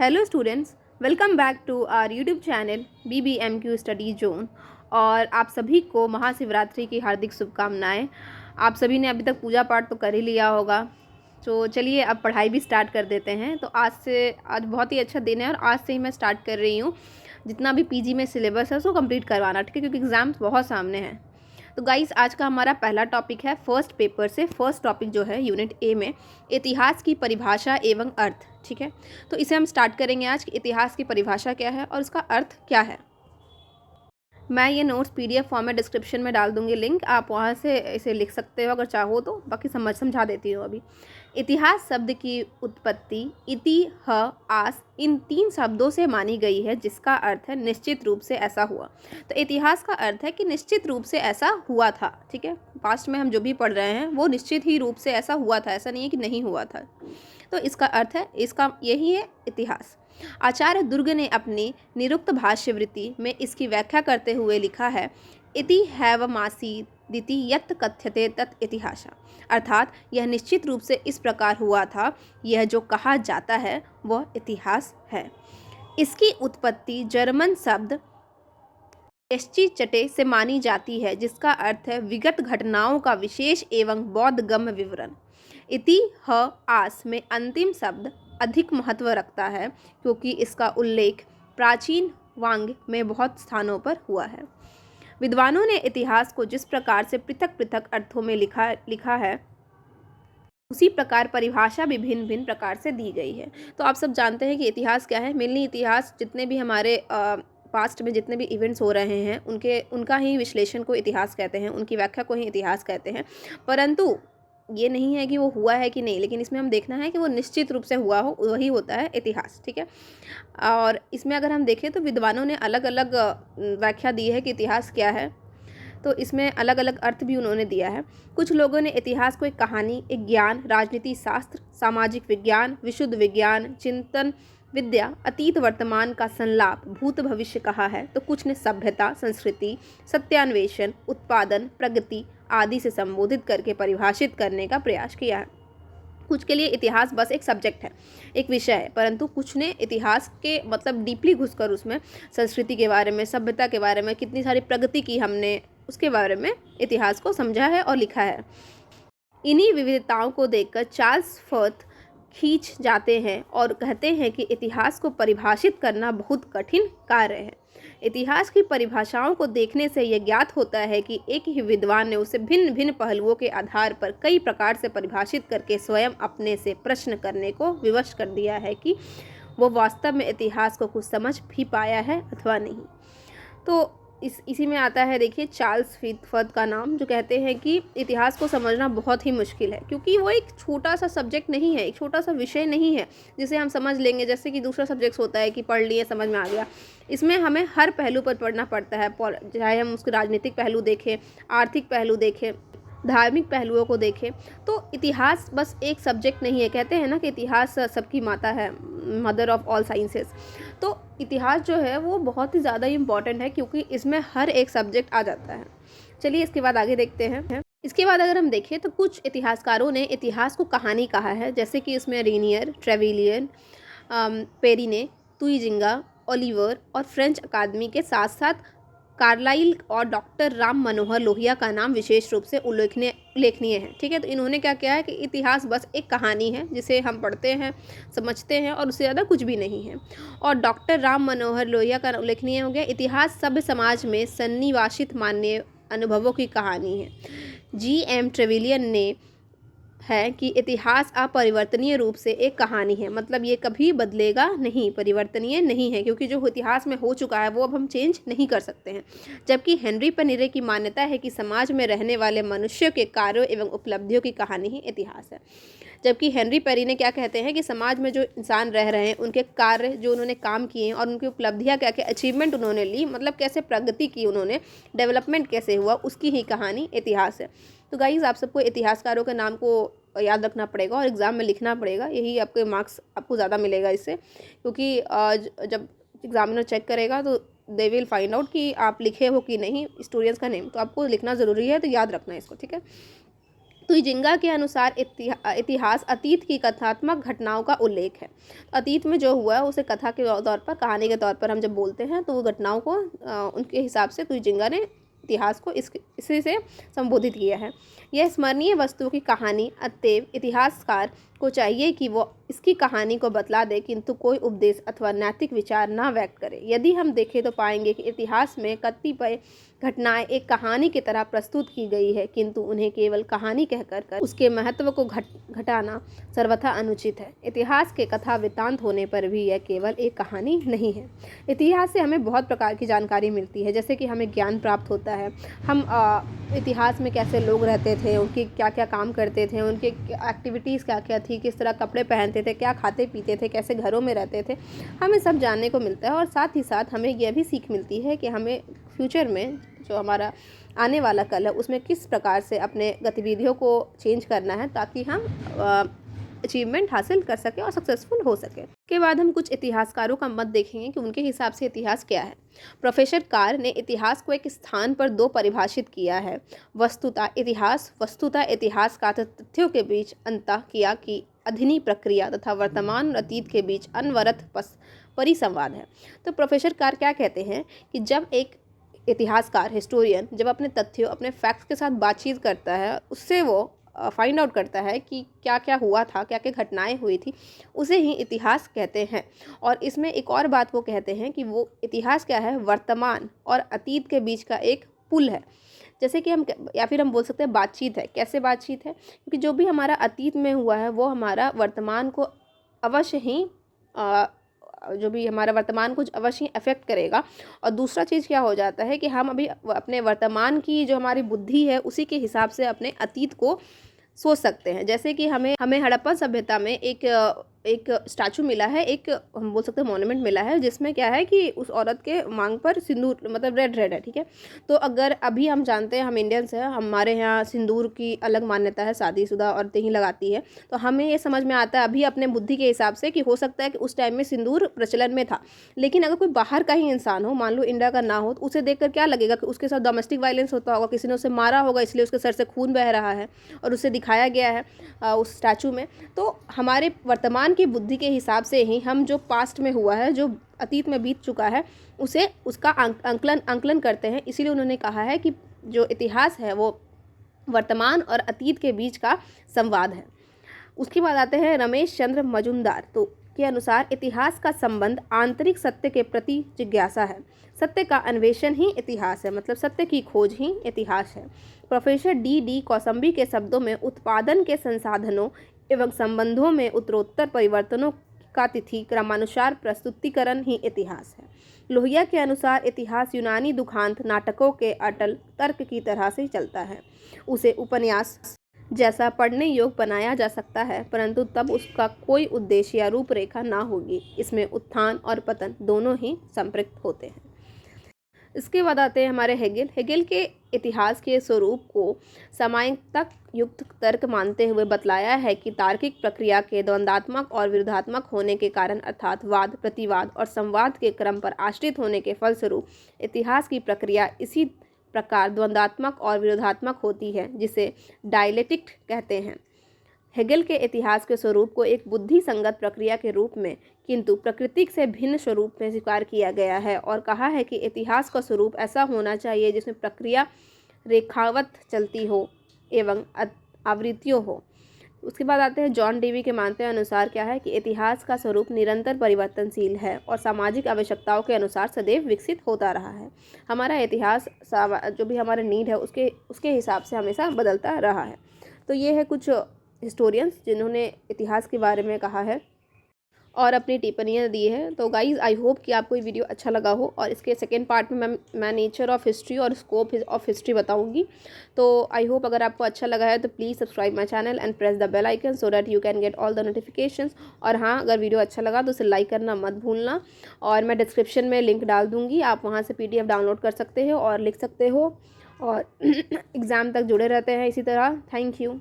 Hello students, welcome back to our YouTube channel BBMQ study zone. और आप सभी को महाशिवरात्रि की हार्दिक शुभकामनाएं। आप सभी ने अभी तक पूजा पाठ तो कर ही लिया होगा, तो चलिए अब पढ़ाई भी स्टार्ट कर देते हैं। तो आज बहुत ही अच्छा दिन है और आज से ही मैं स्टार्ट कर रही हूँ जितना भी PG में सिलेबस है उसको कंप्लीट करवाना, ठीक है, क्योंकि एग्ज़ाम्स बहुत सामने हैं। तो गाइस, आज का हमारा पहला टॉपिक है फर्स्ट पेपर से। फर्स्ट टॉपिक जो है यूनिट ए में इतिहास की परिभाषा एवं अर्थ, ठीक है। तो इसे हम स्टार्ट करेंगे आज कि इतिहास की परिभाषा क्या है और इसका अर्थ क्या है। मैं ये नोट्स PDF फॉर्म में डिस्क्रिप्शन में डाल दूंगी लिंक, आप वहाँ से इसे लिख सकते हो अगर चाहो तो। बाकी समझा देती हूँ अभी। इतिहास शब्द की उत्पत्ति इति ह आस इन 3 शब्दों से मानी गई है, जिसका अर्थ है निश्चित रूप से ऐसा हुआ। तो इतिहास का अर्थ है कि निश्चित रूप से ऐसा हुआ था, ठीक है। पास्ट में हम जो भी पढ़ रहे हैं वो निश्चित ही रूप से ऐसा हुआ था, ऐसा नहीं है कि नहीं हुआ था। तो इसका अर्थ है, इसका यही है इतिहास। आचार्य दुर्ग ने अपनी निरुक्त भाष्यवृत्ति में इसकी व्याख्या करते हुए लिखा है, इति हैवमासीदिति यत् कथ्यते तत् इतिहासा। अर्थात यह निश्चित रूप से इस प्रकार हुआ था, यह जो कहा जाता है वह इतिहास है। इसकी उत्पत्ति जर्मन शब्द चटे से मानी जाती है, जिसका अर्थ है विगत घटनाओं का विशेष एवं बोधगम्य विवरण। इति ह आस में अंतिम शब्द अधिक महत्व रखता है, क्योंकि इसका उल्लेख प्राचीन वांग में बहुत स्थानों पर हुआ है। विद्वानों ने इतिहास को जिस प्रकार से पृथक पृथक अर्थों में लिखा है, उसी प्रकार परिभाषा भी भिन्न भिन्न प्रकार से दी गई है। तो आप सब जानते हैं कि इतिहास क्या है। मेनली इतिहास जितने भी हमारे पास्ट में जितने भी इवेंट्स हो रहे हैं उनका ही विश्लेषण को इतिहास कहते हैं, उनकी व्याख्या को ही इतिहास कहते हैं। परंतु ये नहीं है कि वो हुआ है कि नहीं, लेकिन इसमें हम देखना है कि वो निश्चित रूप से हुआ हो, वही होता है इतिहास, ठीक है। और इसमें अगर हम देखें तो विद्वानों ने अलग अलग व्याख्या दी है कि इतिहास क्या है। तो इसमें अलग अलग अर्थ भी उन्होंने दिया है। कुछ लोगों ने इतिहास को एक कहानी, एक ज्ञान, राजनीति शास्त्र, सामाजिक विज्ञान, विशुद्ध विज्ञान, चिंतन विद्या, अतीत वर्तमान का संलाप, भूत भविष्य कहा है। तो कुछ ने सभ्यता, संस्कृति, सत्यान्वेषण, उत्पादन, प्रगति आदि से संबोधित करके परिभाषित करने का प्रयास किया है। कुछ के लिए इतिहास बस एक सब्जेक्ट है, एक विषय है, परंतु कुछ ने इतिहास के मतलब डीपली घुसकर उसमें संस्कृति के बारे में, सभ्यता के बारे में, कितनी सारी प्रगति की हमने, उसके बारे में इतिहास को समझा है और लिखा है। इन्हीं विविधताओं को देखकर चार्ल्स फर्थ खींच जाते हैं और कहते हैं कि इतिहास को परिभाषित करना बहुत कठिन कार्य है। इतिहास की परिभाषाओं को देखने से यह ज्ञात होता है कि एक ही विद्वान ने उसे भिन्न भिन्न पहलुओं के आधार पर कई प्रकार से परिभाषित करके स्वयं अपने से प्रश्न करने को विवश कर दिया है कि वो वास्तव में इतिहास को कुछ समझ भी पाया है अथवा नहीं। तो इसी में आता है, देखिए, चार्ल्स फर्थ का नाम, जो कहते हैं कि इतिहास को समझना बहुत ही मुश्किल है, क्योंकि वो एक छोटा सा सब्जेक्ट नहीं है, एक छोटा सा विषय नहीं है जिसे हम समझ लेंगे जैसे कि दूसरा सब्जेक्ट्स होता है कि पढ़ लिए समझ में आ गया। इसमें हमें हर पहलू पर पढ़ना पड़ता है, चाहे हम उसके राजनीतिक पहलू देखें, आर्थिक पहलू देखें, धार्मिक पहलुओं को देखें। तो इतिहास बस एक सब्जेक्ट नहीं है। कहते हैं ना कि इतिहास सबकी माता है, मदर ऑफ ऑल साइंसेस। तो इतिहास जो है वो बहुत ही ज़्यादा इम्पॉर्टेंट है, क्योंकि इसमें हर एक सब्जेक्ट आ जाता है। चलिए इसके बाद आगे देखते हैं। इसके बाद अगर हम देखें तो कुछ इतिहासकारों ने इतिहास को कहानी कहा है, जैसे कि इसमें रेनियर, ट्रेविलियन, पेरिने, तुइजिंगा, ओलिवर और फ्रेंच अकादमी के साथ साथ कार्लाइल और डॉक्टर राम मनोहर लोहिया का नाम विशेष रूप से उल्लेखनीय है, ठीक है। तो इन्होंने क्या किया है कि इतिहास बस एक कहानी है जिसे हम पढ़ते हैं, समझते हैं और उससे ज़्यादा कुछ भी नहीं है। और डॉक्टर राम मनोहर लोहिया का उल्लेखनीय हो गया, इतिहास सभ्य समाज में सन्निवासित मान्य अनुभवों की कहानी है। GM ट्रेविलियन ने है कि इतिहास अपरिवर्तनीय रूप से एक कहानी है, मतलब ये कभी बदलेगा नहीं, परिवर्तनीय नहीं है, क्योंकि जो इतिहास में हो चुका है वो अब हम चेंज नहीं कर सकते हैं। जबकि हेनरी पेनिरे की मान्यता है कि समाज में रहने वाले मनुष्यों के कार्यों एवं उपलब्धियों की कहानी ही इतिहास है। जबकि हेनरी पेरिने क्या कहते हैं कि समाज में जो इंसान रह रहे हैं, उनके कार्य, जो उन्होंने काम किए और उनकी उपलब्धियाँ क्या क्या अचीवमेंट उन्होंने ली, मतलब कैसे प्रगति की उन्होंने, डेवलपमेंट कैसे हुआ, उसकी ही कहानी इतिहास है। तो गाइज़, आप सबको इतिहासकारों के नाम को याद रखना पड़ेगा और एग्ज़ाम में लिखना पड़ेगा, यही आपके मार्क्स आपको ज़्यादा मिलेगा इससे, क्योंकि जब एग्जामिनर चेक करेगा तो दे विल फाइंड आउट कि आप लिखे हो कि नहीं हिस्टोरियंस का नेम, तो आपको लिखना ज़रूरी है, तो याद रखना है इसको, ठीक है। तुइजिंगा के अनुसार इतिहास अतीत की कथात्मक घटनाओं का उल्लेख है। अतीत में जो हुआ है उसे कथा के तौर पर, कहानी के तौर पर हम जब बोलते हैं तो वो घटनाओं को उनके हिसाब से तुइजिंगा ने इतिहास को इसी से संबोधित किया है। यह स्मरणीय वस्तुओं की कहानी, अतएव इतिहासकार को चाहिए कि वो इसकी कहानी को बतला दे किंतु कोई उपदेश अथवा नैतिक विचार न व्यक्त करे। यदि हम देखें तो पाएंगे कि इतिहास में कतिपय घटनाएं एक कहानी की तरह प्रस्तुत की गई है, किंतु उन्हें केवल कहानी कहकर उसके महत्व को घटाना सर्वथा अनुचित है। इतिहास के कथा वृत्तांत होने पर भी यह केवल एक कहानी नहीं है। इतिहास से हमें बहुत प्रकार की जानकारी मिलती है, जैसे कि हमें ज्ञान प्राप्त होता है। हम इतिहास में कैसे लोग रहते थे, उनके क्या क्या काम करते थे, उनके एक्टिविटीज़ क्या क्या थी, किस तरह कपड़े पहनते थे, क्या खाते पीते थे, कैसे घरों में रहते थे, हमें सब जानने को मिलता है। और साथ ही साथ हमें यह भी सीख मिलती है कि हमें फ्यूचर में जो हमारा आने वाला कल है उसमें किस प्रकार से अपने गतिविधियों को चेंज करना है ताकि हम अचीवमेंट हासिल कर सकें और सक्सेसफुल हो सकें। के बाद हम कुछ इतिहासकारों का मत देखेंगे कि उनके हिसाब से इतिहास क्या है। प्रोफेसर कार ने इतिहास को एक स्थान पर दो परिभाषित किया है। वस्तुतः इतिहास का तथ्यों के बीच अंतर किया कि अधीनी प्रक्रिया तथा वर्तमान और अतीत के बीच अनवरत परिसंवाद है। तो प्रोफेसर कार क्या कहते हैं कि जब एक इतिहासकार, हिस्टोरियन, जब अपने तथ्यों, अपने फैक्ट्स के साथ बातचीत करता है, उससे वो फाइंड आउट करता है कि क्या क्या हुआ था, क्या क्या घटनाएं हुई थी, उसे ही इतिहास कहते हैं। और इसमें एक और बात वो कहते हैं कि वो इतिहास क्या है, वर्तमान और अतीत के बीच का एक पुल है। जैसे कि हम, या फिर हम बोल सकते हैं बातचीत है। कैसे बातचीत है? क्योंकि जो भी हमारा अतीत में हुआ है वो हमारा वर्तमान को अवश्य ही जो भी हमारा वर्तमान कुछ अवश्य अफेक्ट करेगा। और दूसरा चीज़ क्या हो जाता है कि हम अभी अपने वर्तमान की जो हमारी बुद्धि है उसी के हिसाब से अपने अतीत को सोच सकते हैं। जैसे कि हमें हड़प्पन सभ्यता में एक स्टैचू मिला है, एक हम बोल सकते हैं मॉन्यूमेंट मिला है, जिसमें क्या है कि उस औरत के मांग पर सिंदूर, मतलब रेड है, ठीक है। तो अगर अभी हम जानते हैं, हम इंडियंस हैं, हमारे यहाँ सिंदूर की अलग मान्यता है, शादीशुदा औरतें ही लगाती है। तो हमें ये समझ में आता है अभी अपने बुद्धि के हिसाब से कि हो सकता है कि उस टाइम में सिंदूर प्रचलन में था। लेकिन अगर कोई बाहर का ही इंसान हो, मान लो इंडिया का ना हो, तो उसे देखकर क्या लगेगा कि उसके साथ डोमेस्टिक वायलेंस होता होगा, किसी ने उसे मारा होगा, इसलिए उसके सर से खून बह रहा है और उसे दिखाया गया है उस स्टैचू में। तो हमारे वर्तमान की बुद्धि के हिसाब से ही हम जो पास्ट में हुआ है, जो अतीत में बीत चुका है, उसे उसका आंकलन करते हैं। इसीलिए उन्होंने कहा है कि जो इतिहास है वो वर्तमान और अतीत के बीच का संवाद है। उसके बाद आते हैं रमेश चंद्र मजुमदार तो के अनुसार इतिहास का संबंध आंतरिक सत्य के प्रति जिज्ञासा है। सत्य का अन्वेषण ही इतिहास है, मतलब सत्य की खोज ही इतिहास है। प्रोफेसर डी कौसम्बी के शब्दों में उत्पादन के संसाधनों एवं संबंधों में उत्तरोत्तर परिवर्तनों का तिथि क्रमानुसार प्रस्तुतिकरण ही इतिहास है। लोहिया के अनुसार इतिहास यूनानी दुखांत नाटकों के अटल तर्क की तरह से चलता है। उसे उपन्यास जैसा पढ़ने योग्य बनाया जा सकता है, परंतु तब उसका कोई उद्देश्य या रूपरेखा ना होगी। इसमें उत्थान और पतन दोनों ही संपृक्त होते हैं। इसके बाद आते हैं हमारे हेगेल के इतिहास के स्वरूप को समानता युक्त तर्क मानते हुए बतलाया है कि तार्किक प्रक्रिया के द्वंद्वात्मक और विरोधात्मक होने के कारण, अर्थात वाद, प्रतिवाद और संवाद के क्रम पर आश्रित होने के फलस्वरूप इतिहास की प्रक्रिया इसी प्रकार द्वंद्वात्मक और विरोधात्मक होती है, जिसे डायलेक्टिक कहते हैं। हेगेल के इतिहास के स्वरूप को एक बुद्धि संगत प्रक्रिया के रूप में, किंतु प्रकृति से भिन्न स्वरूप में स्वीकार किया गया है और कहा है कि इतिहास का स्वरूप ऐसा होना चाहिए जिसमें प्रक्रिया रेखावत चलती हो एवं आवृत्तियों हो। उसके बाद आते हैं जॉन डेवी के मानते अनुसार क्या है कि इतिहास का स्वरूप निरंतर परिवर्तनशील है और सामाजिक आवश्यकताओं के अनुसार सदैव विकसित होता रहा है। हमारा इतिहास जो भी हमारा नीड है उसके हिसाब से हमेशा बदलता रहा है। तो ये है कुछ हिस्टोरियंस जिन्होंने इतिहास के बारे में कहा है और अपनी टिप्पणियाँ दी है। तो गाइज़, आई होप कि आपको ये वीडियो अच्छा लगा हो। और इसके सेकेंड पार्ट में मैं नेचर ऑफ हिस्ट्री और स्कोप ऑफ हिस्ट्री बताऊंगी। तो आई होप अगर आपको अच्छा लगा है तो please subscribe my channel and press the bell icon so that you can get all the notifications. और हाँ, अगर वीडियो अच्छा लगा तो उसे लाइक करना मत भूलना। और मैं डिस्क्रिप्शन में लिंक डाल दूँगी, आप वहाँ से PDF डाउनलोड कर सकते हो और लिख सकते हो और एग्ज़ाम तक जुड़े रहते हैं इसी तरह। Thank you.